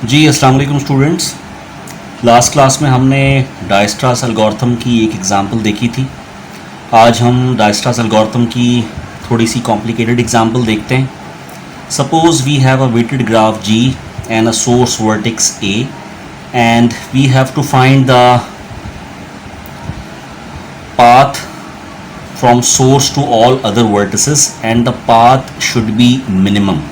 जी अस्सलाम वालेकुम students. Last class में हमने डायस्ट्रास एल्गोरिथम की एक एग्ज़ाम्पल देखी थी। आज हम डायस्ट्रास एल्गोरिथम की थोड़ी सी कॉम्प्लिकेटेड एग्ज़ाम्पल देखते हैं। Suppose we have a weighted graph G and a source vertex A and we have to find the path from source to all other vertices and the path should be minimum।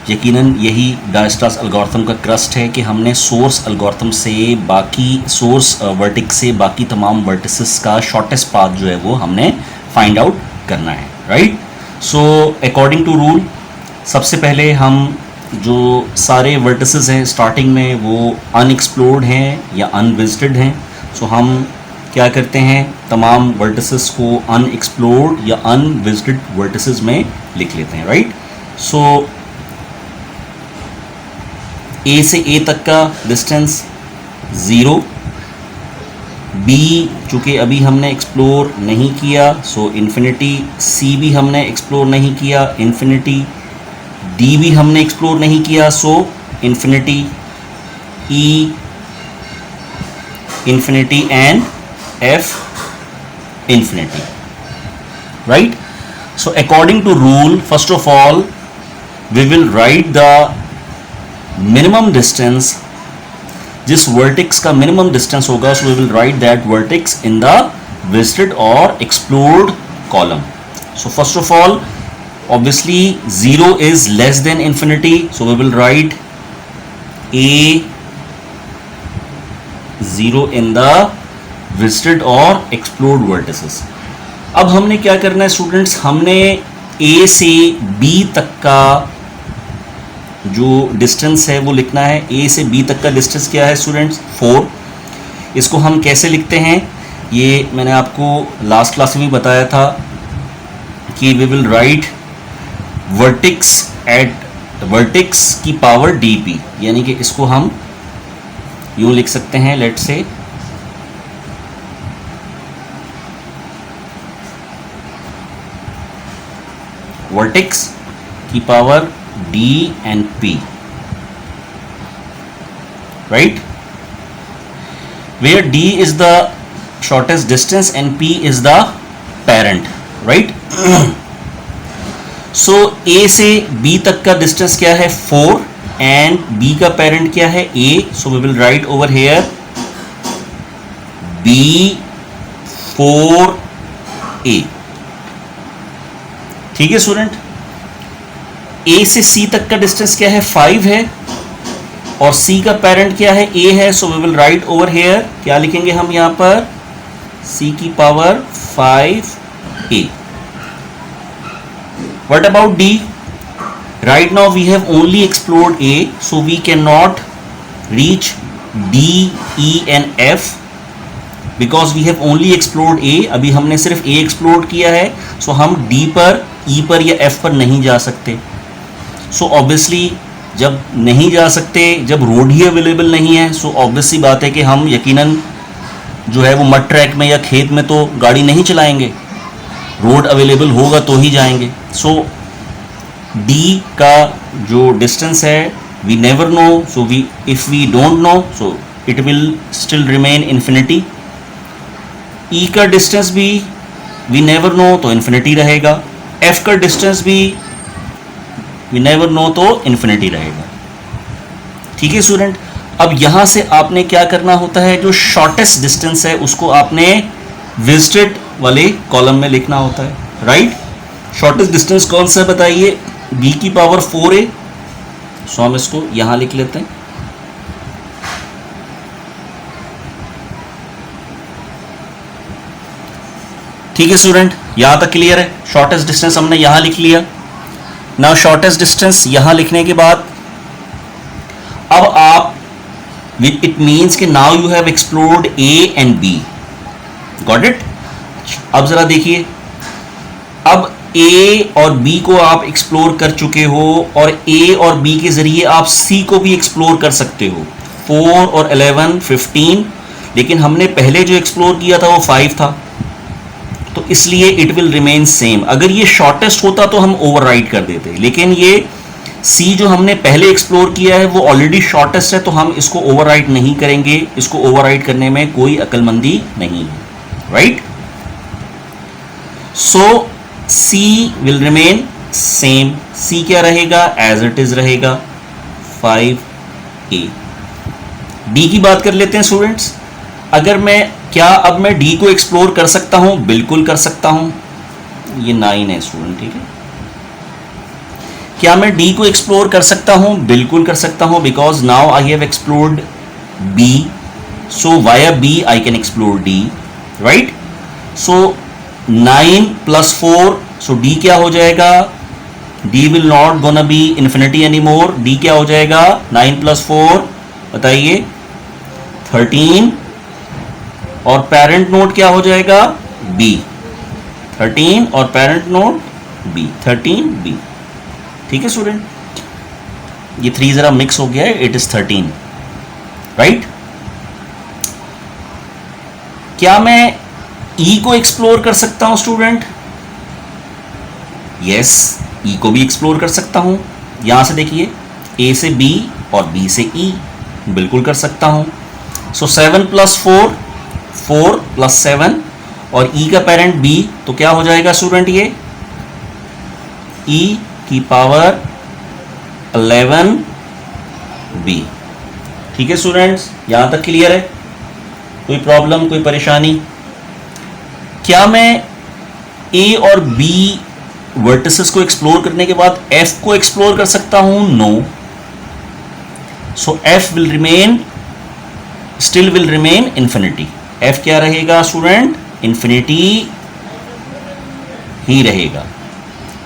यकीनन यही डायस्ट्रास algorithm का crust है कि हमने source algorithm से बाकी source vertices से बाकी तमाम वर्टिसेस का शॉर्टेस्ट पाथ जो है वो हमने फाइंड आउट करना है, right. So according to rule सबसे पहले हम जो सारे वर्टिसेस हैं स्टार्टिंग में वो अनएक्सप्लोर्ड हैं या अनविजिटेड हैं। सो हम क्या करते हैं, तमाम वर्टिसेस को अनएक्सप्लोर्ड या अनविजिटेड वर्टिसेस में लिख लेते हैं, राइट। सो ए से ए तक का डिस्टेंस 0, बी चूँकि अभी हमने एक्सप्लोर नहीं किया सो इन्फिनिटी, सी भी हमने एक्सप्लोर नहीं किया इन्फिनिटी, डी भी हमने एक्सप्लोर नहीं किया so infinity, E infinity and F infinity, right. So according to rule first of all we will write the minimum distance, जिस वर्टेक्स का मिनिमम डिस्टेंस होगा so we will write that vertex in the visited और explored column. So first of all obviously 0 is less than infinity, so we will write a 0 in the visited or explored vertices। अब हमने क्या करना है students, हमने a से b तक का जो डिस्टेंस है वो लिखना है। a से b तक का डिस्टेंस क्या है स्टूडेंट्स, 4। इसको हम कैसे लिखते हैं, ये मैंने आपको लास्ट क्लास में भी बताया था कि we will write vertex at vertex की पावर dp, यानी कि इसको हम यूं लिख सकते हैं, लेट से वर्टिक्स की power d and p, right, where d is the shortest distance and p is the parent, right। So a से b तक का डिस्टेंस क्या है 4 एंड b का पेरेंट क्या है a, so we will write over here b 4a, ठीक है स्टूडेंट। a से c तक का डिस्टेंस क्या है 5 है और c का पेरेंट क्या है a है, so we will write over here, क्या लिखेंगे हम यहां पर, c की power 5a। What about D? Right now we have only explored A, so we cannot reach D, E and F because we have only explored A। अभी हमने सिर्फ A explore किया है, so हम D पर, E पर या F पर नहीं जा सकते। So obviously जब नहीं जा सकते, जब रोड ही अवेलेबल नहीं है, so obviously बात है कि हम यकीनन जो है वो मड ट्रैक में या खेत में तो गाड़ी नहीं चलाएंगे, रोड अवेलेबल होगा तो ही जाएंगे। सो D का जो डिस्टेंस है we never know, so we if we don't know so it will still remain infinity. E का डिस्टेंस भी वी नेवर नो तो इन्फिनिटी रहेगा, F का डिस्टेंस भी वी नेवर नो तो इन्फिनिटी रहेगा, ठीक है स्टूडेंट। अब यहां से आपने क्या करना होता है, जो शॉर्टेस्ट डिस्टेंस है उसको आपने विजिटेड वाले कॉलम में लिखना होता है, राइट। शॉर्टेस्ट डिस्टेंस कौन सा बताइए, b की पावर 4a, सो हम इसको यहां लिख लेते हैं। ठीक है स्टूडेंट, यहां तक क्लियर है। शॉर्टेस्ट डिस्टेंस हमने यहां लिख लिया। नाउ शॉर्टेस्ट डिस्टेंस यहां लिखने के बाद अब आप, इट मीन्स कि now you have explored a and b, got it. अब जरा देखिए, अब A और B को आप एक्सप्लोर कर चुके हो और A और B के जरिए आप C को भी एक्सप्लोर कर सकते हो, 4 और 11 15, लेकिन हमने पहले जो एक्सप्लोर किया था वो 5 था, तो इसलिए इट विल रिमेन सेम। अगर ये शॉर्टेस्ट होता तो हम ओवरराइट कर देते, लेकिन ये सी जो हमने पहले एक्सप्लोर किया है वो ऑलरेडी शॉर्टेस्ट है, तो हम इसको ओवरराइट नहीं करेंगे, इसको ओवरराइट करने में कोई अक्लमंदी नहीं है, right. So C will remain same, C क्या रहेगा, एज इट इज रहेगा 5a। डी की बात कर लेते हैं स्टूडेंट्स। अगर मैं क्या अब मैं डी को एक्सप्लोर कर सकता हूं, बिल्कुल कर सकता हूं। ये 9 है स्टूडेंट, ठीक है। क्या मैं डी को एक्सप्लोर कर सकता हूं, बिल्कुल कर सकता हूं, because now I have explored B, so via B I can explore D, right. So 9 + 4, so D क्या हो जाएगा, D will not gonna be infinity any more, D क्या हो जाएगा 9 + 4 बताइए 13, और पेरेंट नोड क्या हो जाएगा बी, 13 और पेरेंट नोड बी, 13b, ठीक है स्टूडेंट। ये 3 जरा मिक्स हो गया है, इट इज 13, राइट। क्या मैं ई को एक्सप्लोर कर सकता हूं स्टूडेंट, यस, ई को भी एक्सप्लोर कर सकता हूं। यहां से देखिए ए से बी और बी से ई, बिल्कुल कर सकता हूं। सो 7 + 4, 4 + 7, और ई का पेरेंट बी, तो क्या हो जाएगा स्टूडेंट ये ई की पावर 11b, ठीक है स्टूडेंट्स, यहां तक क्लियर है, कोई प्रॉब्लम, कोई परेशानी। क्या मैं ए और बी वर्टिसेस को एक्सप्लोर करने के बाद एफ को एक्सप्लोर कर सकता हूं, no. So F will remain, still will remain infinity. F क्या रहेगा स्टूडेंट, इन्फिनिटी ही रहेगा,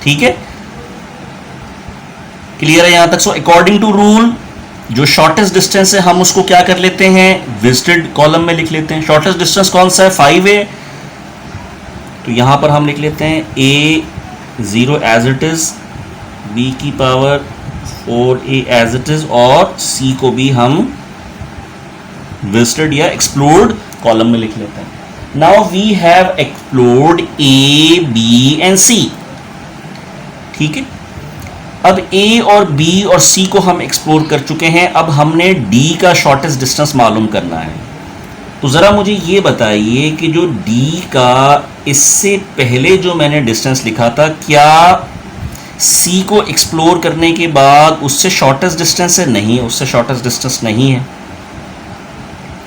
ठीक है, क्लियर है यहां तक। सो अकॉर्डिंग टू रूल जो शॉर्टेस्ट डिस्टेंस है हम उसको क्या कर लेते हैं, विजिटेड कॉलम में लिख लेते हैं। शॉर्टेस्ट डिस्टेंस कौन सा है, 5 है, तो यहां पर हम लिख लेते हैं a0 as it is, b की power 4a as it is, और c को भी हम विजिटेड या एक्सप्लोर्ड कॉलम में लिख लेते हैं। Now we have explored a, b and c, ठीक है। अब a और b और c को हम एक्सप्लोर कर चुके हैं, अब हमने d का शॉर्टेस्ट डिस्टेंस मालूम करना है। तो ज़रा मुझे ये बताइए कि जो d का इससे पहले जो मैंने डिस्टेंस लिखा था, क्या c को एक्सप्लोर करने के बाद उससे शॉर्टेस्ट डिस्टेंस है, नहीं, उससे शॉर्टेस्ट डिस्टेंस नहीं है,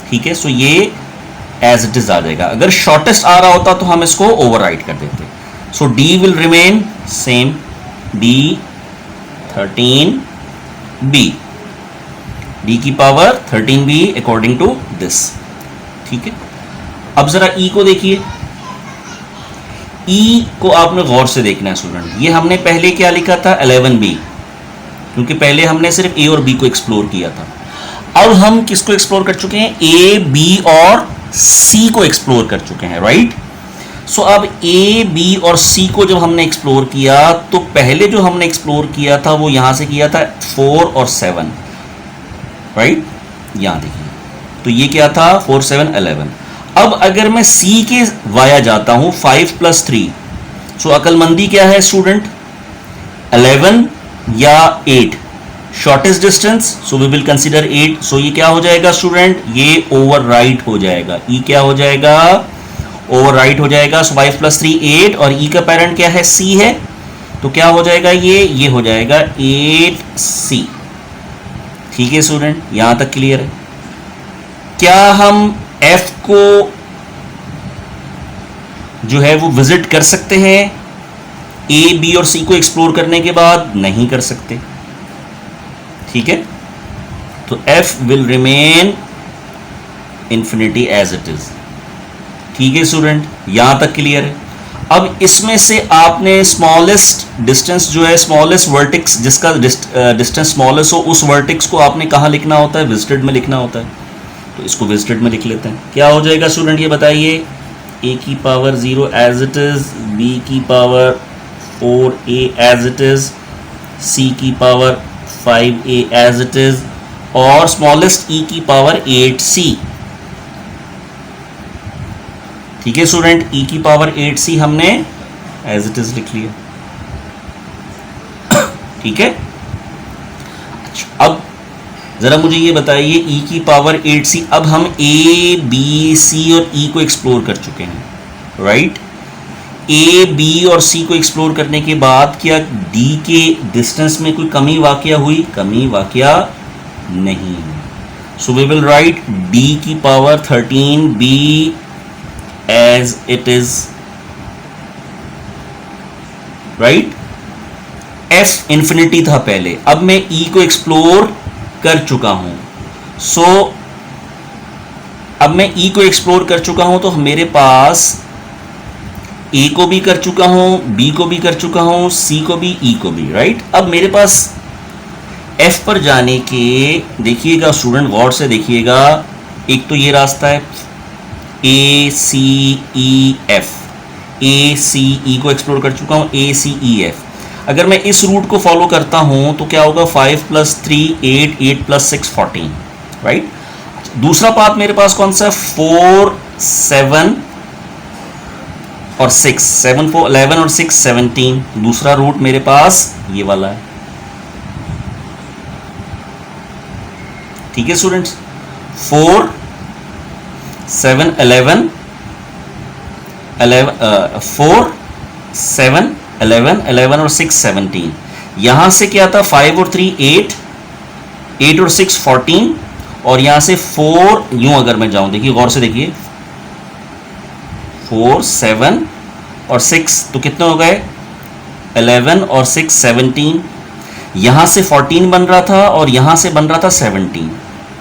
ठीक है। सो ये एज इट इज आ जाएगा। अगर शॉर्टेस्ट आ रहा होता तो हम इसको ओवरराइट कर देते। So d will remain same, d 13b, d की power 13b according to this, ठीक है। अब जरा e को देखिए, e को आपने गौर से देखना है स्टूडेंट। ये हमने पहले क्या लिखा था 11b, क्योंकि पहले हमने सिर्फ a और b को एक्सप्लोर किया था। अब हम किसको एक्सप्लोर कर चुके हैं, a, b और c को एक्सप्लोर कर चुके हैं, राइट। सो अब a, b और c को जब हमने एक्सप्लोर किया तो पहले जो हमने एक्सप्लोर किया था वो यहां से किया था 4 और 7, राइट, यहां देखिए, तो ये क्या था 4, 7, 11। अब अगर मैं c के वाया जाता हूं 5 + 3, सो अक्लमंदी क्या है स्टूडेंट, 11 या 8, shortest distance, so we will consider 8। So ये क्या हो जाएगा स्टूडेंट, ये ओवरराइट हो जाएगा, e क्या हो जाएगा, ओवरराइट हो जाएगा। सो 5 + 3 8, और e का पेरेंट क्या है, c है, तो क्या हो जाएगा ये हो जाएगा 8c, ठीक है स्टूडेंट, यहां तक क्लियर है। क्या हम f को जो है वो विजिट कर सकते हैं a, b और c को एक्सप्लोर करने के बाद, नहीं कर सकते, ठीक है। तो f will remain infinity as it is, ठीक है स्टूडेंट, यहां तक क्लियर है। अब इसमें से आपने स्मॉलेस्ट डिस्टेंस जो है, स्मॉलेस्ट वर्टेक्स जिसका डिस्टेंस स्मॉलेस्ट हो, उस वर्टेक्स को आपने कहां लिखना होता है, विजिटेड में लिखना होता है, तो इसको विजिटेड में लिख लेते हैं। क्या हो जाएगा स्टूडेंट, ये बताइए, a की power 0 as it is, b की power 4a as it is, c की power 5a as it is, और स्मॉलेस्ट e की पावर 8c, ठीक है स्टूडेंट, e की पावर 8c हमने एज इट इज लिख लिया, ठीक है। अब जरा मुझे ये बताइए e की पावर 8c, अब हम a b c और e को एक्सप्लोर कर चुके हैं, राइट। a b और c को एक्सप्लोर करने के बाद क्या d के डिस्टेंस में कोई कमी वाकया हुई? कमी वाकया नहीं। So we will write d की power 13b as it is, right. f infinity था पहले, अब मैं e को एक्सप्लोर कर चुका हूं। सो अब मैं E को एक्सप्लोर कर चुका हूं, तो मेरे पास A को भी कर चुका हूं, B को भी कर चुका हूं, C को भी, E को भी, राइट। अब मेरे पास F पर जाने के, देखिएगा स्टूडेंट गौर से देखिएगा, एक तो ये रास्ता है A C E F, A C E को एक्सप्लोर कर चुका हूं, A C E F। अगर मैं इस रूट को फॉलो करता हूं तो क्या होगा? 5 + 3 8, 8 + 6 14, राइट। दूसरा पाथ मेरे पास कौन सा है? 4 7 और 6, 7 4 11 और 6 17। दूसरा रूट मेरे पास ये वाला है, ठीक है स्टूडेंट्स। 4 7 11 4 7 11 11 और 6 17। यहां से क्या था? 5 और 3 8, 8 और 6 14, और यहां से 4, यूं अगर मैं जाऊं, देखिए गौर से देखिए, 4 7 और 6, तो कितने हो गए? 11 और 6 17। यहां से 14 बन रहा था और यहां से बन रहा था 17।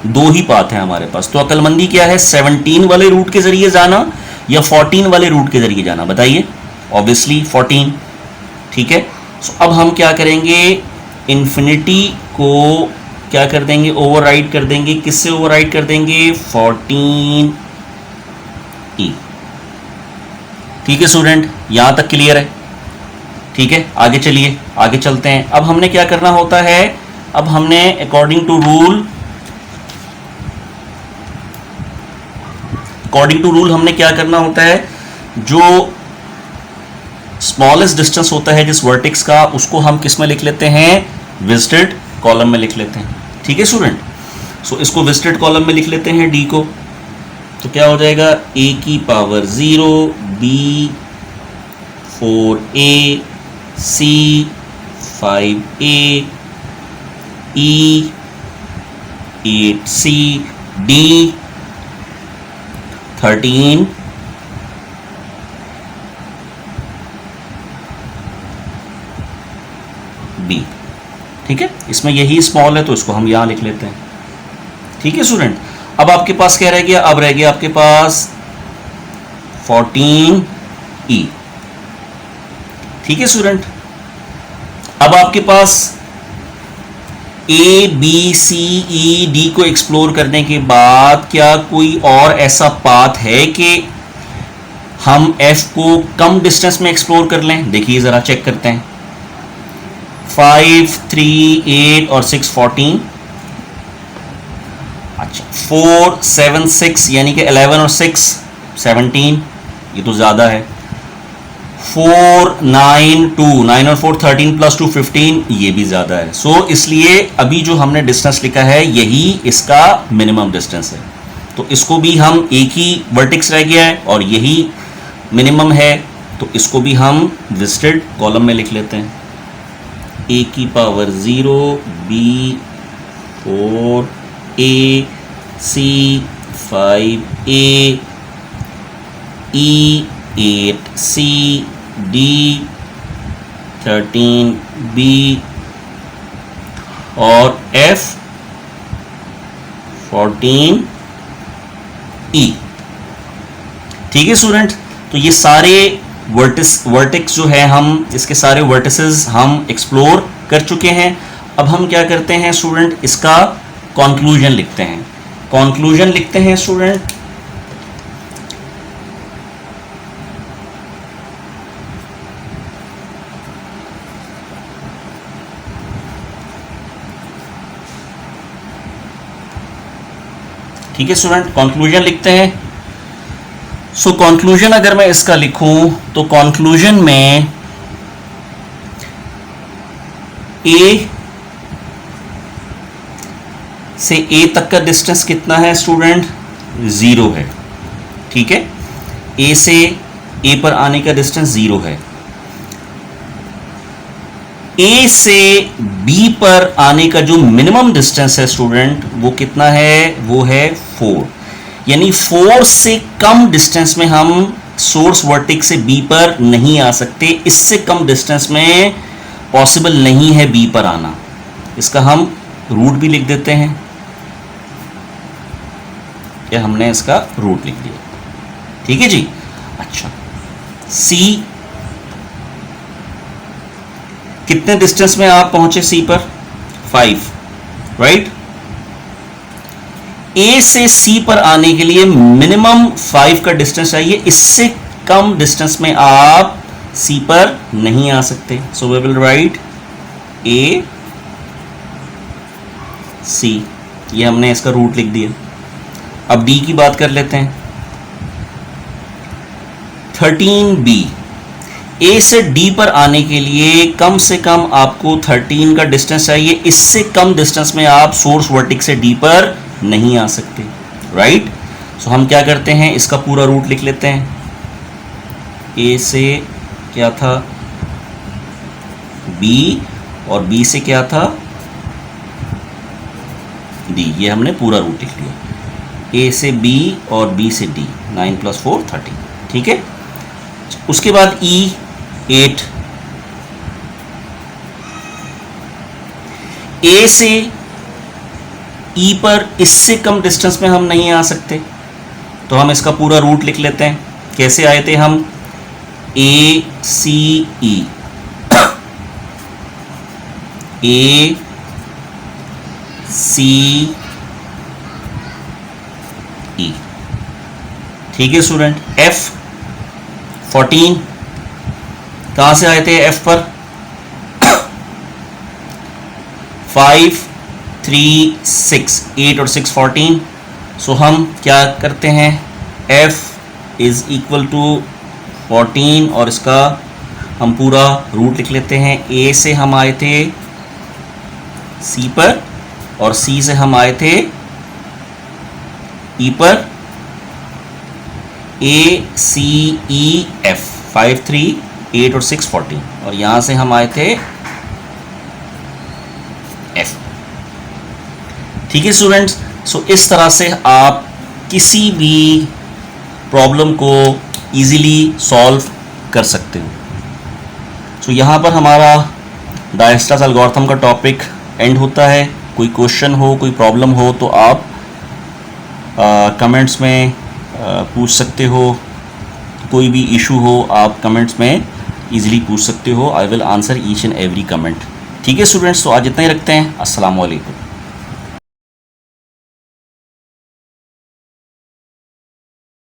दो ही पाथ है हमारे पास, तो अक्लमंदी क्या है? 17 वाले रूट के जरिए जाना या 14 वाले रूट के जरिए जाना? बताइए। ऑब्वियसली 14, ठीक है। सो अब हम क्या करेंगे? इन्फिनिटी को क्या कर देंगे? ओवरराइड कर देंगे। किससे ओवरराइड कर देंगे? 14 ई। ठीक है स्टूडेंट, यहां तक क्लियर है? ठीक है, आगे चलिए, आगे चलते हैं। अब हमने क्या करना होता है? अब हमने अकॉर्डिंग टू रूल हमने क्या करना होता है? जो स्मॉलेस्ट डिस्टेंस होता है जिस वर्टेक्स का, उसको हम किस में लिख लेते हैं? विजिटेड कॉलम में लिख लेते हैं, ठीक है स्टूडेंट। सो इसको विजिटेड कॉलम में लिख लेते हैं डी को, तो क्या हो जाएगा? a की power 0, b 4a, c 5a, e 8c, d 13 B. ठीक है, इसमें यही स्मॉल है तो इसको हम यहां लिख लेते हैं। ठीक है स्टूडेंट, अब आपके पास क्या रह गया? अब रह गया आपके पास 14 ई। ठीक है स्टूडेंट, अब आपके पास A B C E D को एक्सप्लोर करने के बाद क्या कोई और ऐसा पाथ है कि हम एफ को कम डिस्टेंस में एक्सप्लोर कर लें? देखिए जरा चेक करते हैं। 5 3 8 और 6 14। अच्छा, 4 7 6 यानी कि 11 और 6 17, ये तो ज़्यादा है। 4 9 2, 9 और 4 13 + 2 15, ये भी ज़्यादा है। सो इसलिए अभी जो हमने डिस्टेंस लिखा है यही इसका मिनिमम डिस्टेंस है, तो इसको भी हम, एक ही वर्टेक्स रह गया है और यही मिनिमम है, तो इसको भी हम विजिटेड कॉलम में लिख लेते हैं। a की power 0, b 4a, c 5a, e 8c, d 13b और f 14e। ठीक है स्टूडेंट, तो ये सारे वर्टेक्स जो है, हम इसके सारे वर्टिसेस हम एक्सप्लोर कर चुके हैं। अब हम क्या करते हैं स्टूडेंट, इसका कंक्लूजन लिखते हैं। कंक्लूजन लिखते हैं स्टूडेंट। ठीक है स्टूडेंट, कंक्लूजन लिखते हैं। सो कंक्लूजन अगर मैं इसका लिखूं तो कंक्लूजन में ए से ए तक का डिस्टेंस कितना है स्टूडेंट? 0 है, ठीक है। ए से ए पर आने का डिस्टेंस 0 है। ए से बी पर आने का जो मिनिमम डिस्टेंस है स्टूडेंट वो कितना है? वो है 4। यानी 4 से कम डिस्टेंस में हम सोर्स वर्टेक्स से बी पर नहीं आ सकते। इससे कम डिस्टेंस में पॉसिबल नहीं है बी पर आना। इसका हम रूट भी लिख देते हैं, या हमने इसका रूट लिख दिया, ठीक है जी। अच्छा, सी कितने डिस्टेंस में आप पहुंचे सी पर? 5, राइट। ए से सी पर आने के लिए मिनिमम 5 का डिस्टेंस चाहिए। इससे कम डिस्टेंस में आप सी पर नहीं आ सकते। सो वी विल राइट ए सी, ये हमने इसका रूट लिख दिया। अब डी की बात कर लेते हैं। 13b, ए से डी पर आने के लिए कम से कम आपको 13 का डिस्टेंस चाहिए। इससे कम डिस्टेंस में आप सोर्स वर्टेक्स से डी पर नहीं आ सकते, राइट। सो हम क्या करते हैं, इसका पूरा रूट लिख लेते हैं। ए से क्या था? बी, और बी से क्या था? डी। ये हमने पूरा रूट लिख लिया। ए से बी और बी से डी, 9 + 4 13, ठीक है। उसके बाद ई 8, ए से ई पर इससे कम डिस्टेंस में हम नहीं आ सकते, तो हम इसका पूरा रूट लिख लेते हैं। कैसे आए थे हम? ए सी ई, ए सी ई, ठीक है स्टूडेंट। एफ 14 कहां से आए थे एफ पर? 5 3 6, 8 और 6 14। सो हम क्या करते हैं, f इज इक्वल टू 14 और इसका हम पूरा रूट लिख लेते हैं। a से हम आए थे c पर, और c से हम आए थे e पर। a c e f, 5 3 8 और 6 14, और यहां से हम आए थे f, ठीक है स्टूडेंट्स। सो इस तरह से आप किसी भी प्रॉब्लम को इजीली सॉल्व कर सकते हो। सो यहाँ पर हमारा डायस्ट्रास एल्गोरिथम का टॉपिक एंड होता है। कोई क्वेश्चन हो, कोई प्रॉब्लम हो तो आप कमेंट्स में पूछ सकते हो। कोई भी इशू हो आप कमेंट्स में इजीली पूछ सकते हो। I will answer each and every comment, ठीक है स्टूडेंट्स। तो आज इतना ही रखते हैं। अस्सलाम वालेकुम।